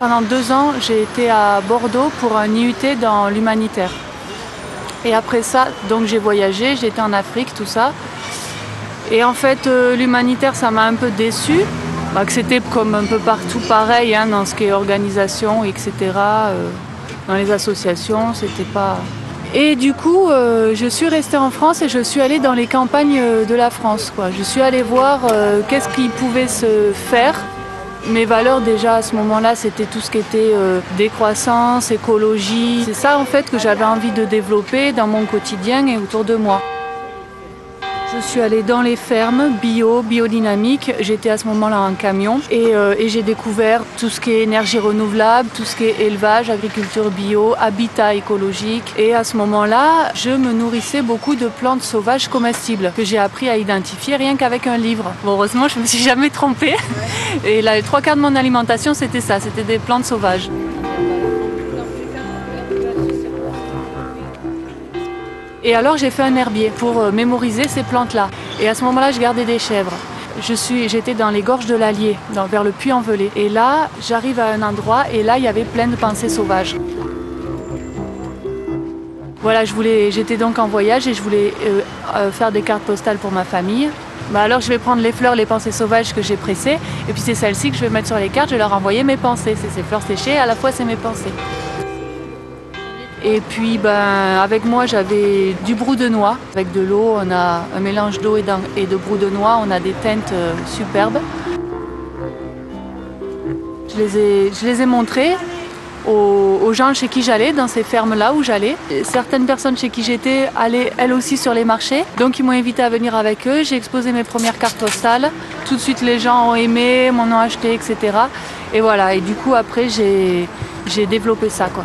Pendant 2 ans, j'ai été à Bordeaux pour un IUT dans l'humanitaire. Et après ça, donc j'ai voyagé, j'ai été en Afrique, tout ça. Et en fait, l'humanitaire, ça m'a un peu déçue. Que c'était comme un peu partout pareil, hein, dans ce qui est organisation, etc. Dans les associations, c'était pas... Et du coup, je suis restée en France et je suis allée dans les campagnes de la France, quoi. Je suis allée voir qu'est-ce qui pouvait se faire. Mes valeurs déjà à ce moment-là, c'était tout ce qui était décroissance, écologie. C'est ça en fait que j'avais envie de développer dans mon quotidien et autour de moi. Je suis allée dans les fermes biodynamique. J'étais à ce moment-là en camion et j'ai découvert tout ce qui est énergie renouvelable, tout ce qui est élevage, agriculture bio, habitat écologique. Et à ce moment-là, je me nourrissais beaucoup de plantes sauvages comestibles que j'ai appris à identifier rien qu'avavec un livre. Bon, heureusement, je ne me suis jamais trompée. Et là, les 3/4 de mon alimentation, c'était ça, c'était des plantes sauvages. Et alors j'ai fait un herbier pour mémoriser ces plantes-là. Et à ce moment-là, je gardais des chèvres. J'étais dans les gorges de l'Allier, vers le Puy-en-Velay. Et là, j'arrive à un endroit et là, il y avait plein de pensées sauvages. Voilà, j'étais donc en voyage et je voulais faire des cartes postales pour ma famille. Alors je vais prendre les fleurs, les pensées sauvages que j'ai pressées. Et puis c'est celles-ci que je vais mettre sur les cartes, je vais leur envoyer mes pensées. C'est ces fleurs séchées, à la fois c'est mes pensées. Et puis avec moi j'avais du brou de noix. Avec de l'eau, on a un mélange d'eau et de brou de noix, on a des teintes superbes. Je les ai montrées aux gens chez qui j'allais, dans ces fermes-là où j'allais. Certaines personnes chez qui j'étais allaient elles aussi sur les marchés, donc ils m'ont invité à venir avec eux. J'ai exposé mes premières cartes postales. Tout de suite les gens ont aimé, m'en ont acheté, etc. Et voilà, et du coup après j'ai développé ça, quoi.